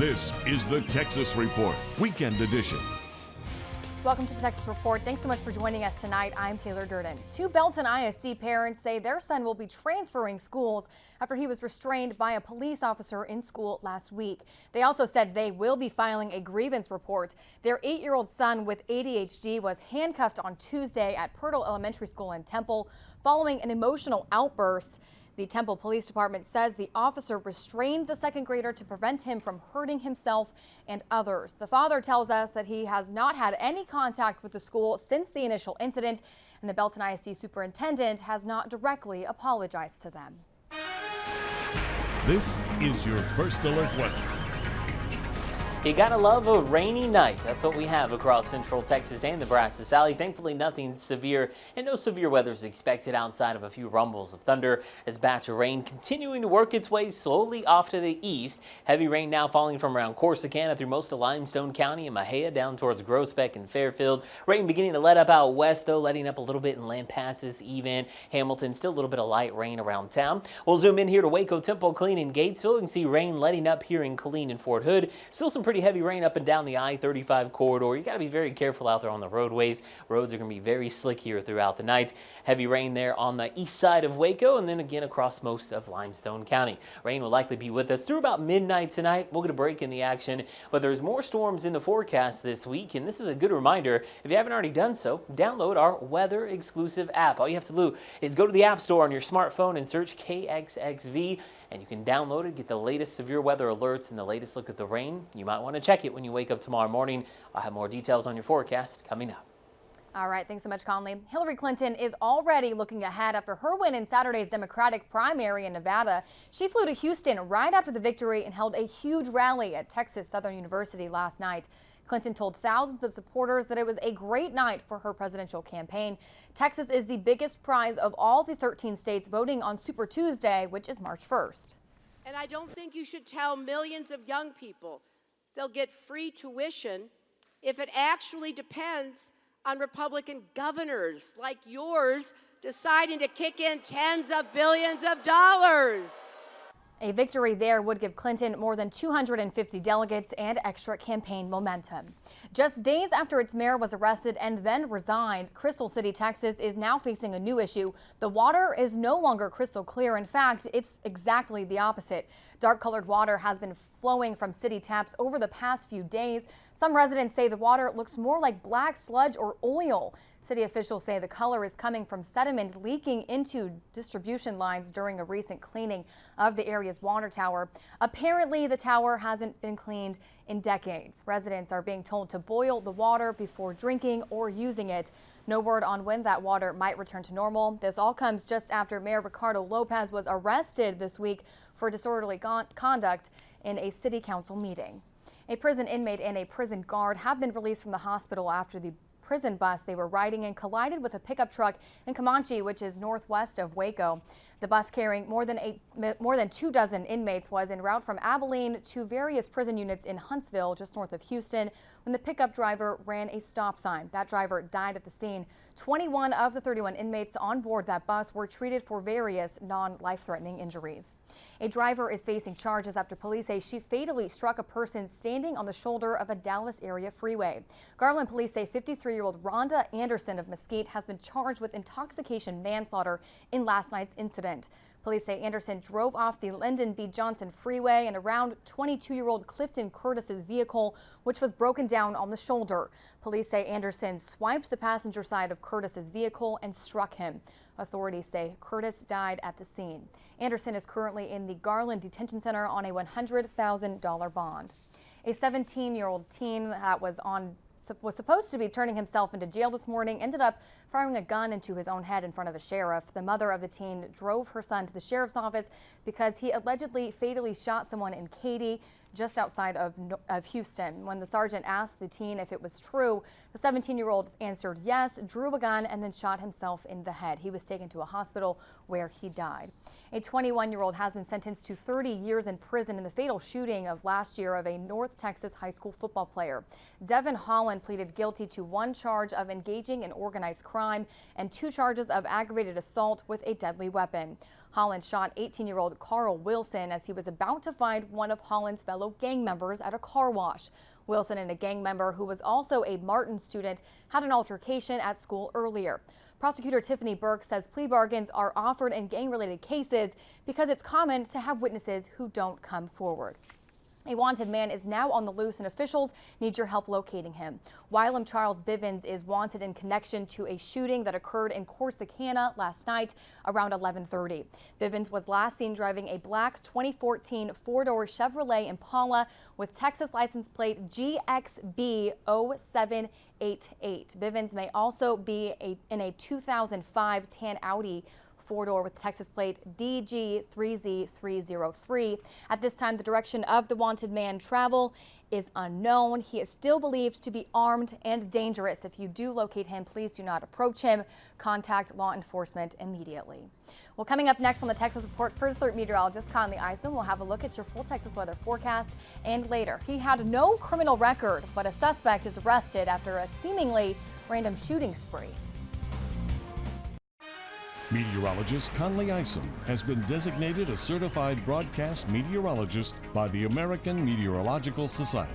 This is the Texas Report, Weekend Edition. Welcome to the Texas Report. Thanks so much for joining us tonight. I'm Taylor Durden. Two Belton ISD parents say their son will be transferring schools after he was restrained by a police officer in school last week. They also said they will be filing a grievance report. Their 8-year-old son with ADHD was handcuffed on Tuesday at Purtle Elementary School in Temple following an emotional outburst. The Temple Police Department says the officer restrained the second grader to prevent him from hurting himself and others. The father tells us that he has not had any contact with the school since the initial incident, and the Belton ISD superintendent has not directly apologized to them. This is your First Alert weather. You gotta love a rainy night. That's what we have across central Texas and the Brazos Valley. Thankfully, nothing severe and no severe weather is expected outside of a few rumbles of thunder as batch of rain continuing to work its way slowly off to the east. Heavy rain now falling from around Corsicana through most of Limestone County and Mexia down towards Groesbeck and Fairfield. Rain beginning to let up out west, though, letting up a little bit in Lampasas, even Hamilton. Still a little bit of light rain around town. We'll zoom in here to Waco, Temple, Killeen, and Gatesville. You can see rain letting up here in Killeen and Fort Hood. Still some pretty heavy rain up and down the I-35 corridor. You got to be very careful out there on the roadways. Roads are going to be very slick here throughout the night. Heavy rain there on the east side of Waco and then again across most of Limestone County. Rain will likely be with us through about midnight tonight. We'll get a break in the action, but there's more storms in the forecast this week, and this is a good reminder. If you haven't already done so, download our weather exclusive app. All you have to do is go to the App Store on your smartphone and search KXXV. And you can download it, get the latest severe weather alerts and the latest look at the rain. You might want to check it when you wake up tomorrow morning. I'll have more details on your forecast coming up. All right, thanks so much, Conley. Hillary Clinton is already looking ahead after her win in Saturday's Democratic primary in Nevada. She flew to Houston right after the victory and held a huge rally at Texas Southern University last night. Clinton told thousands of supporters that it was a great night for her presidential campaign. Texas is the biggest prize of all the 13 states voting on Super Tuesday, which is March 1st. And I don't think you should tell millions of young people they'll get free tuition if it actually depends on Republican governors like yours deciding to kick in tens of billions of dollars. A victory there would give Clinton more than 250 delegates and extra campaign momentum. Just days after its mayor was arrested and then resigned, Crystal City, Texas is now facing a new issue. The water is no longer crystal clear. In fact, it's exactly the opposite. Dark colored water has been flowing from city taps over the past few days. Some residents say the water looks more like black sludge or oil. City officials say the color is coming from sediment leaking into distribution lines during a recent cleaning of the area's water tower. Apparently, the tower hasn't been cleaned in decades. Residents are being told to boil the water before drinking or using it. No word on when that water might return to normal. This all comes just after Mayor Ricardo Lopez was arrested this week for disorderly conduct in a city council meeting. A prison inmate and a prison guard have been released from the hospital after the prison bus they were riding in collided with a pickup truck in Comanche, which is northwest of Waco. The bus carrying more than 2 dozen inmates was en route from Abilene to various prison units in Huntsville, just north of Houston, when the pickup driver ran a stop sign. That driver died at the scene. 21 of the 31 inmates on board that bus were treated for various non-life-threatening injuries. A driver is facing charges after police say she fatally struck a person standing on the shoulder of a Dallas area freeway. Garland police say 53-year-old Rhonda Anderson of Mesquite has been charged with intoxication manslaughter in last night's incident. Police say Anderson drove off the Lyndon B. Johnson freeway and around 22-year-old Clifton Curtis's vehicle, which was broken down on the shoulder. Police say Anderson swiped the passenger side of Curtis's vehicle and struck him. Authorities say Curtis died at the scene. Anderson is currently in the Garland Detention Center on a $100,000 bond. A 17-year-old teen that was supposed to be turning himself into jail this morning ended up firing a gun into his own head in front of a sheriff. The mother of the teen drove her son to the sheriff's office because he allegedly fatally shot someone in Katy, just outside of Houston. When the sergeant asked the teen if it was true, the 17-year-old answered yes, drew a gun, and then shot himself in the head. He was taken to a hospital where he died. A 21-year-old has been sentenced to 30 years in prison in the fatal shooting of last year of a North Texas high school football player. Devin Holland Holland pleaded guilty to 1 charge of engaging in organized crime and 2 charges of aggravated assault with a deadly weapon. Holland shot 18-year-old Carl Wilson as he was about to find one of Holland's fellow gang members at a car wash. Wilson and a gang member who was also a Martin student had an altercation at school earlier. Prosecutor Tiffany Burke says plea bargains are offered in gang-related cases because it's common to have witnesses who don't come forward. A wanted man is now on the loose and officials need your help locating him. Wylam Charles Bivens is wanted in connection to a shooting that occurred in Corsicana last night around 11:30. Bivens was last seen driving a black 2014 four-door Chevrolet Impala with Texas license plate GXB 0788. Bivens may also be in a 2005 tan Audi four-door with Texas plate DG3Z303. At this time, the direction of the wanted man travel is unknown. He is still believed to be armed and dangerous. If you do locate him, please do not approach him. Contact law enforcement immediately. Well, coming up next on the Texas Report, First Alert meteorologist Conley Isom will have a look at your full Texas weather forecast. And later, he had no criminal record, but a suspect is arrested after a seemingly random shooting spree. Meteorologist Conley Isom has been designated a certified broadcast meteorologist by the American Meteorological Society.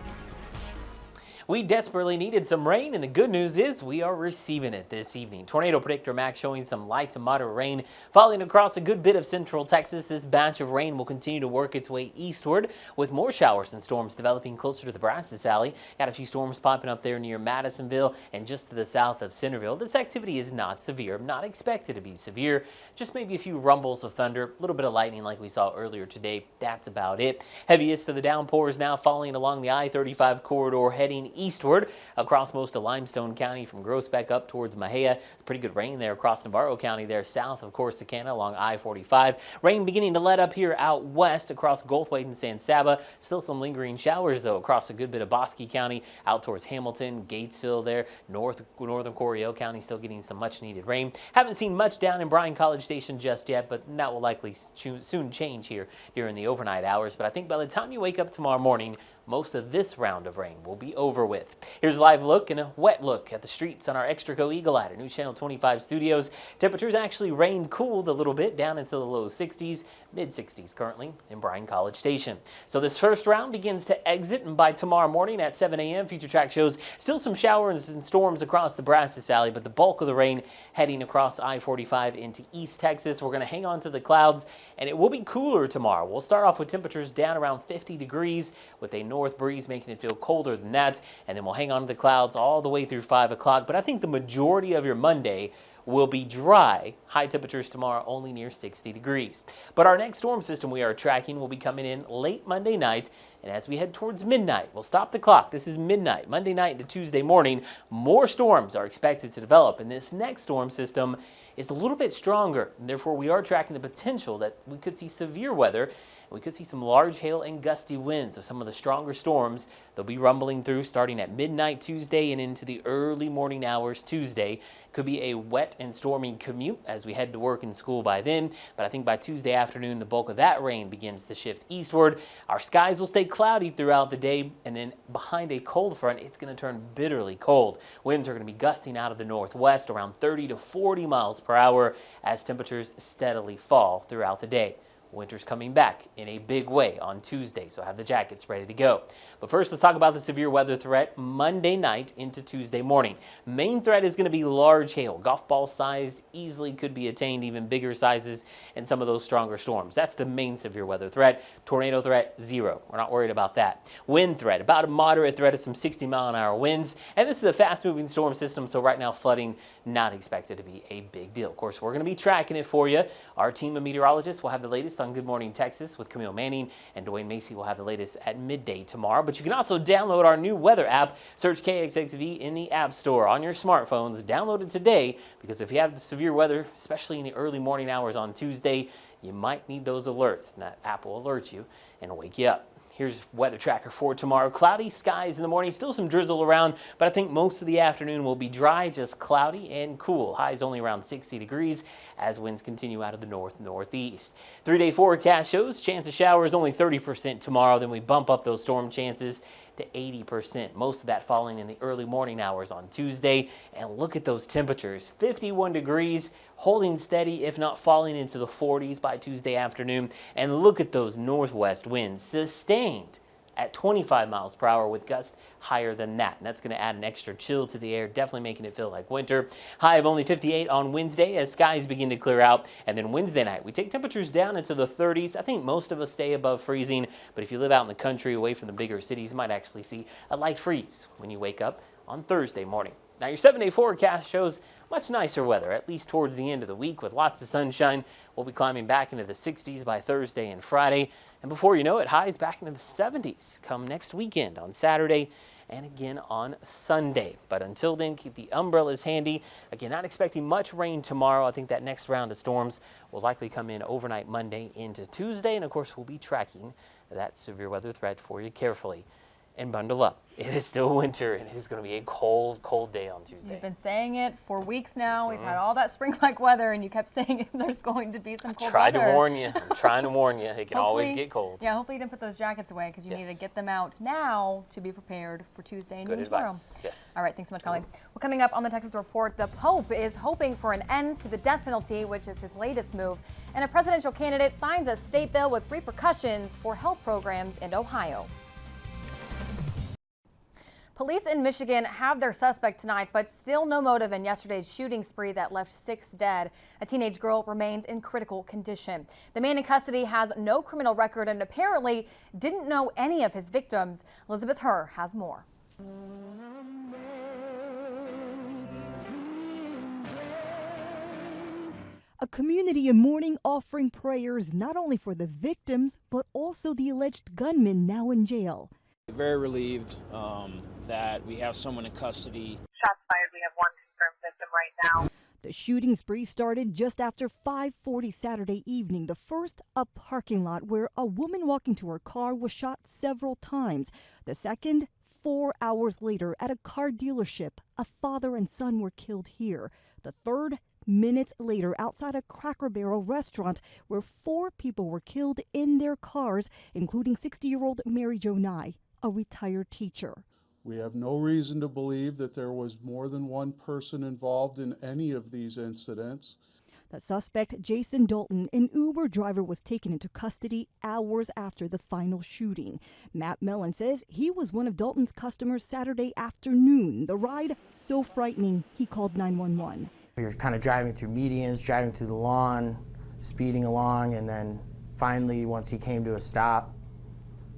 We desperately needed some rain, and the good news is we are receiving it this evening. Tornado Predictor Max showing some light to moderate rain falling across a good bit of central Texas. This batch of rain will continue to work its way eastward with more showers and storms developing closer to the Brazos Valley. Got a few storms popping up there near Madisonville and just to the south of Centerville. This activity is not severe, not expected to be severe, just maybe a few rumbles of thunder, a little bit of lightning like we saw earlier today. That's about it. Heaviest of the downpours now falling along the I-35 corridor heading eastward across most of Limestone County from Groesbeck up towards Mejia. It's pretty good rain there across Navarro County there south of Corsicana along I-45. Rain beginning to let up here out west across Goldthwaite and San Saba. Still some lingering showers though across a good bit of Bosque County out towards Hamilton, Gatesville there. Northern Coryell County still getting some much needed rain. Haven't seen much down in Bryan College Station just yet, but that will likely soon change here during the overnight hours. But I think by the time you wake up tomorrow morning, most of this round of rain will be over with. Here's a live look and a wet look at the streets on our Extraco Eagle Eye at News Channel 25 studios. Temperatures actually cooled a little bit down into the low 60s, mid 60s currently in Bryan College Station. So this first round begins to exit, and by tomorrow morning at 7 a.m. Future Track shows still some showers and storms across the Brazos Valley, but the bulk of the rain heading across I-45 into East Texas. We're going to hang on to the clouds, and it will be cooler tomorrow. We'll start off with temperatures down around 50 degrees with a north breeze making it feel colder than that, and then we'll hang on to the clouds all the way through 5 o'clock. But I think the majority of your Monday will be dry. High temperatures tomorrow only near 60 degrees. But our next storm system we are tracking will be coming in late Monday night, and as we head towards midnight, we'll stop the clock. This is midnight, Monday night into Tuesday morning. More storms are expected to develop, and this next storm system is a little bit stronger, and therefore we are tracking the potential that we could see severe weather. We could see some large hail and gusty winds of some of the stronger storms. They'll be rumbling through starting at midnight Tuesday and into the early morning hours Tuesday. Could be a wet and stormy commute as we head to work and school by then, but I think by Tuesday afternoon, the bulk of that rain begins to shift eastward. Our skies will stay cloudy throughout the day, and then behind a cold front, it's going to turn bitterly cold. Winds are going to be gusting out of the northwest around 30 to 40 miles per hour as temperatures steadily fall throughout the day. Winter's coming back in a big way on Tuesday, so have the jackets ready to go. But first, let's talk about the severe weather threat Monday night into Tuesday morning. Main threat is going to be large hail. Golf ball size easily could be attained, even bigger sizes in some of those stronger storms. That's the main severe weather threat. Tornado threat, 0. We're not worried about that. Wind threat, about a moderate threat of some 60-mile-an-hour winds. And this is a fast-moving storm system, so right now flooding not expected to be a big deal. Of course, we're going to be tracking it for you. Our team of meteorologists will have the latest on Good Morning Texas with Camille Manning, and Dwayne Macy will have the latest at midday tomorrow. But you can also download our new weather app. Search KXXV in the App Store on your smartphones. Download it today, because if you have the severe weather, especially in the early morning hours on Tuesday, you might need those alerts, and that app will alert you and wake you up. Here's weather tracker for tomorrow. Cloudy skies in the morning, still some drizzle around, but I think most of the afternoon will be dry, just cloudy and cool. Highs only around 60 degrees as winds continue out of the north-northeast. 3-day forecast shows chance of showers only 30% tomorrow. Then we bump up those storm chances to 80%. Most of that falling in the early morning hours on Tuesday. And look at those temperatures, 51 degrees, holding steady, if not falling into the 40s by Tuesday afternoon. And look at those northwest winds, sustained at 25 miles per hour with gusts higher than that. And that's going to add an extra chill to the air, definitely making it feel like winter. High of only 58 on Wednesday as skies begin to clear out. And then Wednesday night, we take temperatures down into the 30s. I think most of us stay above freezing, but if you live out in the country away from the bigger cities, you might actually see a light freeze when you wake up on Thursday morning. Now your 7-day forecast shows much nicer weather, at least towards the end of the week with lots of sunshine. We'll be climbing back into the 60s by Thursday and Friday. And before you know it, highs back into the 70s come next weekend on Saturday and again on Sunday. But until then, keep the umbrellas handy. Again, not expecting much rain tomorrow. I think that next round of storms will likely come in overnight Monday into Tuesday. And of course, we'll be tracking that severe weather threat for you carefully. And bundle up. It is still winter and it is going to be a cold, cold day on Tuesday. You've been saying it for weeks now. We've had all that spring-like weather and you kept saying there's going to be some cold weather. I'm trying to warn you. I'm trying to warn you. It can always get cold. Yeah, hopefully you didn't put those jackets away because you need to get them out now to be prepared for Tuesday and Good tomorrow. advice. Yes. All right, thanks so much, Colleen. Well, coming up on the Texas Report, the Pope is hoping for an end to the death penalty, which is his latest move, and a presidential candidate signs a state bill with repercussions for health programs in Ohio. Police in Michigan have their suspect tonight, but still no motive in yesterday's shooting spree that left 6 dead. A teenage girl remains in critical condition. The man in custody has no criminal record and apparently didn't know any of his victims. Elizabeth Herr has more. A community in mourning offering prayers not only for the victims, but also the alleged gunman now in jail. Very relieved that we have someone in custody. Shots fired. We have one confirmed victim right now. The shooting spree started just after 5:40 Saturday evening. The first, a parking lot where a woman walking to her car was shot several times. The second, 4 hours later at a car dealership. A father and son were killed here. The third, minutes later outside a Cracker Barrel restaurant where 4 people were killed in their cars, including 60-year-old Mary Jo Nye, a retired teacher. We have no reason to believe that there was more than one person involved in any of these incidents. The suspect, Jason Dalton, an Uber driver, was taken into custody hours after the final shooting. Matt Mellon says he was one of Dalton's customers Saturday afternoon. The ride so frightening, he called 911. We were kind of driving through medians, driving through the lawn, speeding along, and then finally, once he came to a stop,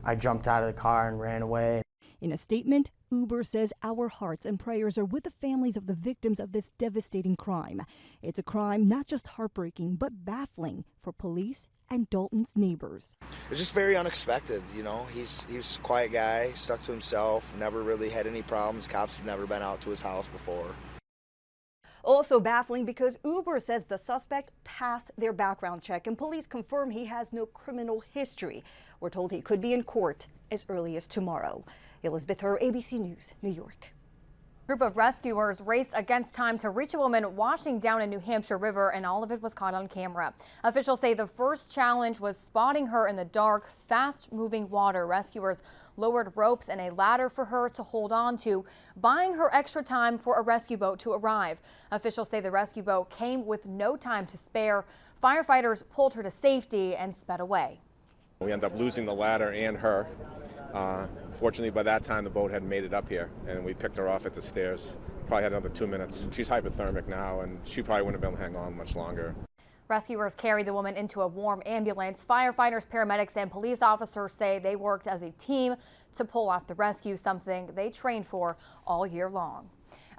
I jumped out of the car and ran away. In a statement, Uber says our hearts and prayers are with the families of the victims of this devastating crime. It's a crime not just heartbreaking, but baffling for police and Dalton's neighbors. It's just very unexpected, you know. He's a quiet guy, stuck to himself, never really had any problems. Cops have never been out to his house before. Also baffling because Uber says the suspect passed their background check and police confirm he has no criminal history. We're told he could be in court as early as tomorrow. Elizabeth Herr, ABC News, New York. A group of rescuers raced against time to reach a woman washing down a New Hampshire river, and all of it was caught on camera. Officials say the first challenge was spotting her in the dark, fast-moving water. Rescuers lowered ropes and a ladder for her to hold on to, buying her extra time for a rescue boat to arrive. Officials say the rescue boat came with no time to spare. Firefighters pulled her to safety and sped away. We ended up losing the ladder and her. Fortunately, by that time, the boat had made it up here, and we picked her off at the stairs. Probably had another 2 minutes. She's hypothermic now, and she probably wouldn't have been able to hang on much longer. Rescuers carried the woman into a warm ambulance. Firefighters, paramedics, and police officers say they worked as a team to pull off the rescue, something they trained for all year long.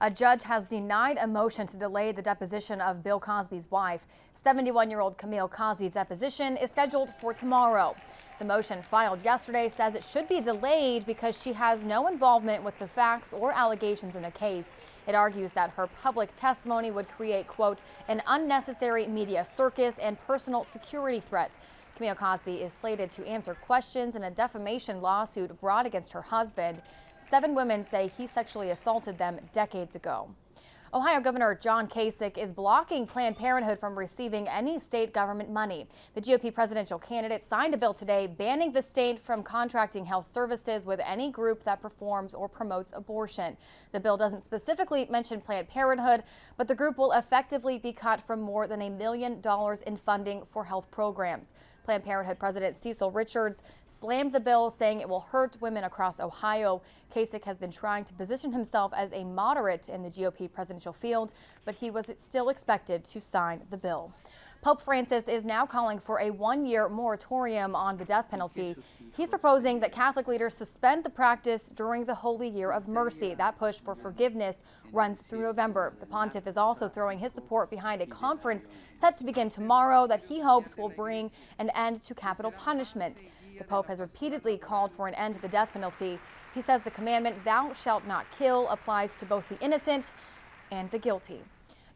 A judge has denied a motion to delay the deposition of Bill Cosby's wife. 71-year-old Camille Cosby's deposition is scheduled for tomorrow. The motion filed yesterday says it should be delayed because she has no involvement with the facts or allegations in the case. It argues that her public testimony would create, quote, an unnecessary media circus and personal security threats. Camille Cosby is slated to answer questions in a defamation lawsuit brought against her husband. 7 women say he sexually assaulted them decades ago. Ohio Governor John Kasich is blocking Planned Parenthood from receiving any state government money. The GOP presidential candidate signed a bill today banning the state from contracting health services with any group that performs or promotes abortion. The bill doesn't specifically mention Planned Parenthood, but the group will effectively be cut from more than $1 million in funding for health programs. Planned Parenthood President Cecil Richards slammed the bill, saying it will hurt women across Ohio. Kasich has been trying to position himself as a moderate in the GOP presidential field, but he was still expected to sign the bill. Pope Francis is now calling for a one-year moratorium on the death penalty. He's proposing that Catholic leaders suspend the practice during the Holy Year of Mercy. That push for forgiveness runs through November. The pontiff is also throwing his support behind a conference set to begin tomorrow that he hopes will bring an end to capital punishment. The Pope has repeatedly called for an end to the death penalty. He says the commandment, "Thou shalt not kill," applies to both the innocent and the guilty.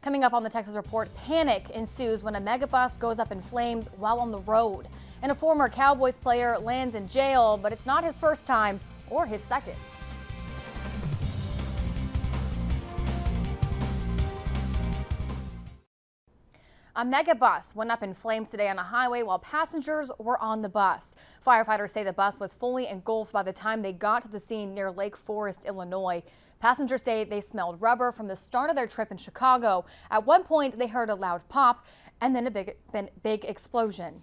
Coming up on the Texas Report, panic ensues when a megabus goes up in flames while on the road. And a former Cowboys player lands in jail, but it's not his first time or his second. A megabus went up in flames today on a highway while passengers were on the bus. Firefighters say the bus was fully engulfed by the time they got to the scene near Lake Forest, Illinois. Passengers say they smelled rubber from the start of their trip in Chicago. At one point, they heard a loud pop and then a big explosion.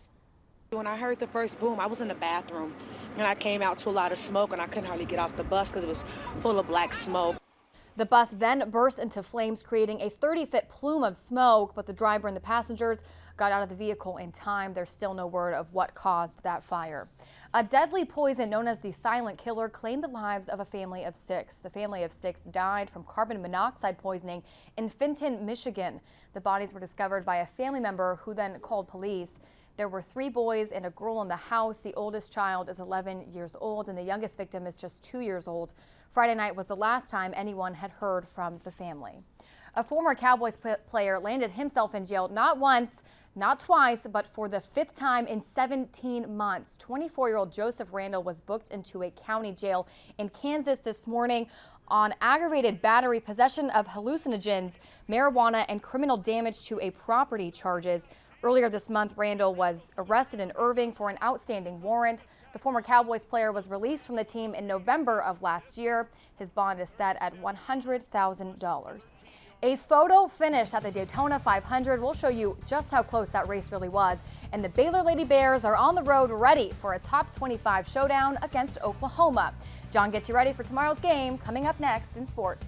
When I heard the first boom, I was in the bathroom and I came out to a lot of smoke and I couldn't hardly get off the bus because it was full of black smoke. The bus then burst into flames, creating a 30-foot plume of smoke, but the driver and the passengers got out of the vehicle in time. There's still no word of what caused that fire. A deadly poison known as the silent killer claimed the lives of a family of 6. The family of 6 died from carbon monoxide poisoning in Fenton, Michigan. The bodies were discovered by a family member who then called police. There were 3 boys and a girl in the house. The oldest child is 11 years old and the youngest victim is just 2 years old. Friday night was the last time anyone had heard from the family. A former Cowboys player landed himself in jail not once, not twice, but for the 5th time in 17 months. 24-year-old Joseph Randall was booked into a county jail in Kansas this morning on aggravated battery, possession of hallucinogens, marijuana, and criminal damage to a property charges. Earlier this month, Randall was arrested in Irving for an outstanding warrant. The former Cowboys player was released from the team in November of last year. His bond is set at $100,000. A photo finish at the Daytona 500 will show you just how close that race really was. And the Baylor Lady Bears are on the road ready for a top 25 showdown against Oklahoma. John gets you ready for tomorrow's game coming up next in sports.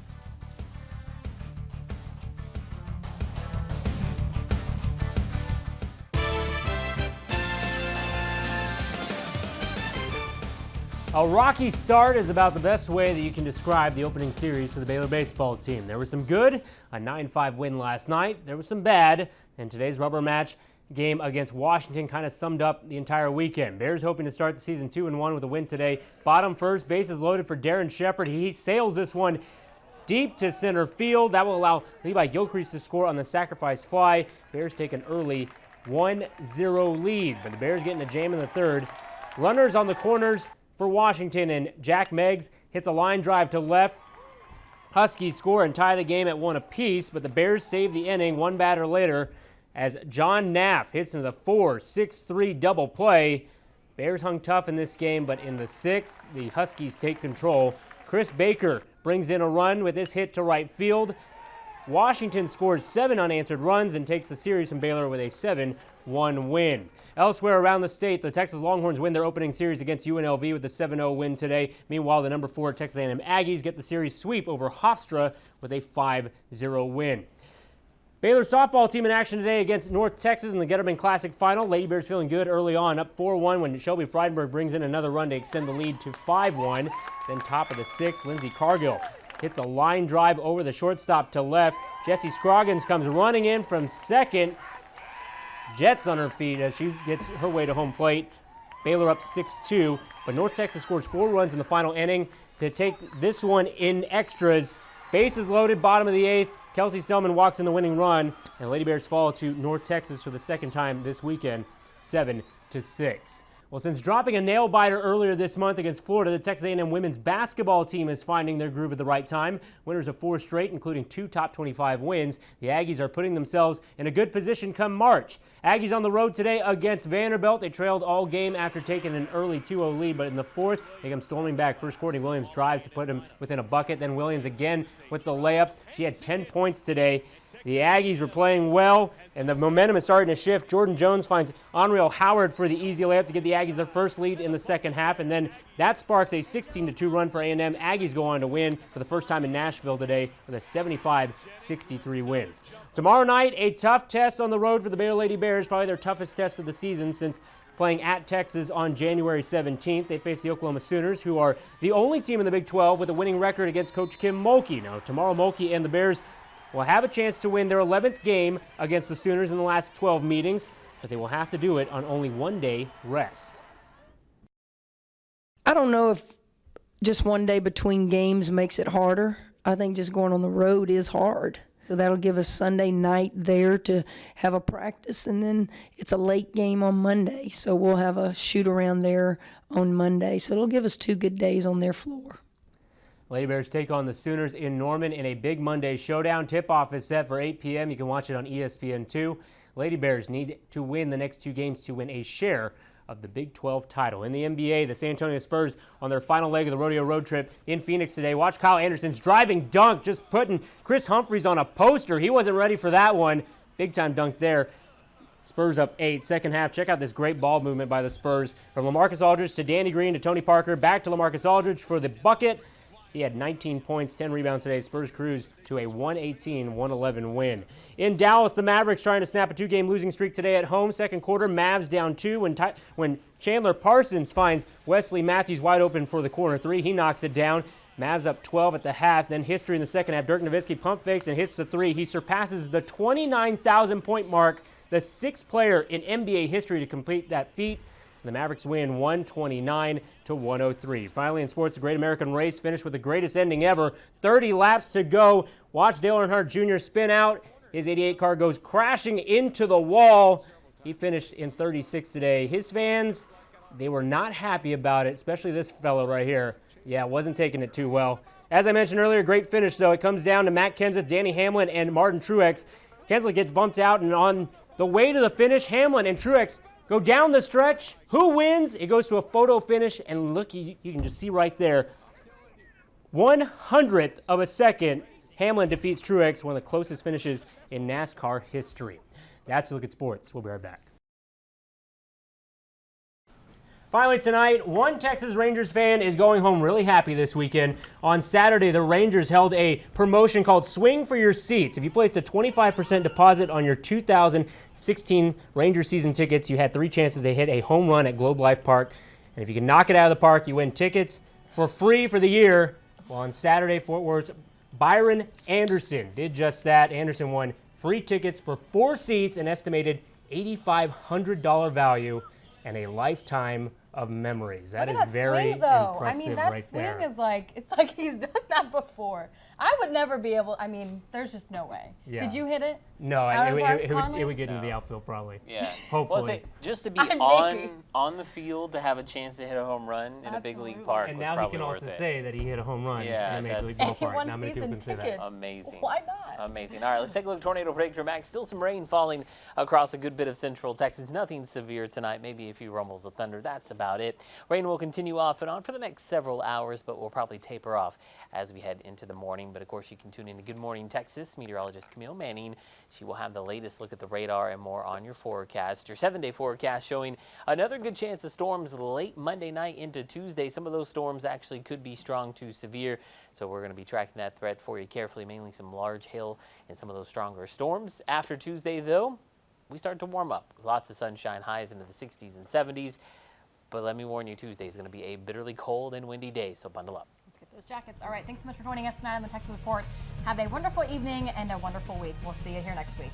A rocky start is about the best way that you can describe the opening series for the Baylor baseball team. There was some good, a 9-5 win last night. There was some bad, and today's rubber match game against Washington kind of summed up the entire weekend. Bears hoping to start the season 2-1 with a win today. Bottom first, bases loaded for Darren Shepard. He sails this one deep to center field. That will allow Levi Gilcrease to score on the sacrifice fly. Bears take an early 1-0 lead, but the Bears getting a jam in the third. Runners on the corners for Washington, and Jack Meggs hits a line drive to left. Huskies score and tie the game at 1 apiece, but the Bears save the inning one batter later as John Naff hits into the 4-6-3 double play. Bears hung tough in this game, but in the 6th, the Huskies take control. Chris Baker brings in a run with this hit to right field. Washington scores 7 unanswered runs and takes the series from Baylor with a 7-1 win. Elsewhere around the state, the Texas Longhorns win their opening series against UNLV with a 7-0 win today. Meanwhile, the number 4 Texas A&M Aggies get the series sweep over Hofstra with a 5-0 win. Baylor softball team in action today against North Texas in the Getterman Classic final. Lady Bears feeling good early on, up 4-1 when Shelby Freidenberg brings in another run to extend the lead to 5-1. Then top of the 6th, Lindsey Cargill hits a line drive over the shortstop to left. Jessie Scroggins comes running in from second. Jets on her feet as she gets her way to home plate. Baylor up 6-2, but North Texas scores 4 runs in the final inning to take this one in extras. Bases loaded, bottom of the 8th. Kelsey Selman walks in the winning run, and Lady Bears fall to North Texas for the second time this weekend, 7-6. Well, since dropping a nail-biter earlier this month against Florida, the Texas A&M women's basketball team is finding their groove at the right time. Winners of 4 straight, including 2 top 25 wins. The Aggies are putting themselves in a good position come March. Aggies on the road today against Vanderbilt. They trailed all game after taking an early 2-0 lead, but in the fourth, they come storming back. First, Courtney Williams drives to put them within a bucket. Then Williams again with the layup. She had 10 points today. The Aggies were playing well, and the momentum is starting to shift. Jordan Jones finds Onreal Howard for the easy layup to give the Aggies their first lead in the second half, and then that sparks a 16-2 run for A&M. Aggies go on to win for the first time in Nashville today with a 75-63 win. Tomorrow night, a tough test on the road for the Baylor Lady Bears, probably their toughest test of the season since playing at Texas on January 17th. They face the Oklahoma Sooners, who are the only team in the Big 12 with a winning record against Coach Kim Mulkey. Now, tomorrow, Mulkey and the Bears will have a chance to win their 11th game against the Sooners in the last 12 meetings, but they will have to do it on only 1 day rest. I don't know if just 1 day between games makes it harder. I think just going on the road is hard. So that'll give us Sunday night there to have a practice, and then it's a late game on Monday. So we'll have a shoot around there on Monday. So it'll give us 2 good days on their floor. Lady Bears take on the Sooners in Norman in a big Monday showdown. Tip-off is set for 8 p.m. You can watch it on ESPN2. Lady Bears need to win the next 2 games to win a share of the Big 12 title. In the NBA, the San Antonio Spurs on their final leg of the rodeo road trip in Phoenix today. Watch Kyle Anderson's driving dunk, just putting Chris Humphries on a poster. He wasn't ready for that one. Big-time dunk there. Spurs up 8. Second half, check out this great ball movement by the Spurs. From LaMarcus Aldridge to Danny Green to Tony Parker, back to LaMarcus Aldridge for the bucket. He had 19 points, 10 rebounds today. Spurs cruise to a 118-111 win. In Dallas, the Mavericks trying to snap a 2-game losing streak today at home. Second quarter, Mavs down 2 when Chandler Parsons finds Wesley Matthews wide open for the corner 3. He knocks it down. Mavs up 12 at the half. Then history in the second half. Dirk Nowitzki pump fakes and hits the 3. He surpasses the 29,000-point mark, the 6th player in NBA history to complete that feat. The Mavericks win 129-103. Finally in sports, the Great American Race finished with the greatest ending ever. 30 laps to go. Watch Dale Earnhardt Jr. spin out. His 88 car goes crashing into the wall. He finished in 36 today. His fans, they were not happy about it, especially this fellow right here. Yeah, wasn't taking it too well. As I mentioned earlier, great finish, though. It comes down to Matt Kenseth, Danny Hamlin, and Martin Truex. Kenseth gets bumped out, and on the way to the finish, Hamlin and Truex go down the stretch. Who wins? It goes to a photo finish, and look, you can just see right there, 1/100th of a second, Hamlin defeats Truex, one of the closest finishes in NASCAR history. That's a look at sports. We'll be right back. Finally tonight, one Texas Rangers fan is going home really happy this weekend. On Saturday, the Rangers held a promotion called Swing for Your Seats. If you placed a 25% deposit on your 2016 Ranger season tickets, you had 3 chances to hit a home run at Globe Life Park. And if you can knock it out of the park, you win tickets for free for the year. Well, on Saturday, Fort Worth's Byron Anderson did just that. Anderson won free tickets for 4 seats, an estimated $8,500 value, and a lifetime of memories. That is very impressive. I mean, that swing is like, it's like he's done that before. I would never be able, I mean, there's just no way. Yeah. Did you hit it? No, it would get into the outfield probably. Yeah. Hopefully. Well, just to be on the field to have a chance to hit a home run in a big league park and was now he probably can also worth it. say that he hit a home run in a major league ballpark. Not many people can say that. Amazing. Why not? Amazing. All right, let's take a look at Tornado Predictor Max. Still some rain falling across a good bit of central Texas. Nothing severe tonight. Maybe a few rumbles of thunder. That's about it. Rain will continue off and on for the next several hours, but will probably taper off as we head into the morning. But of course, you can tune in to Good Morning Texas. Meteorologist Camille Manning. She will have the latest look at the radar and more on your forecast. Your 7-day forecast showing another good chance of storms late Monday night into Tuesday. Some of those storms actually could be strong to severe, so we're going to be tracking that threat for you carefully, mainly some large hail and some of those stronger storms. After Tuesday, though, we start to warm up. Lots of sunshine, highs into the 60s and 70s. But let me warn you, Tuesday is going to be a bitterly cold and windy day, so bundle up. Let's get those jackets. All right, thanks so much for joining us tonight on the Texas Report. Have a wonderful evening and a wonderful week. We'll see you here next week.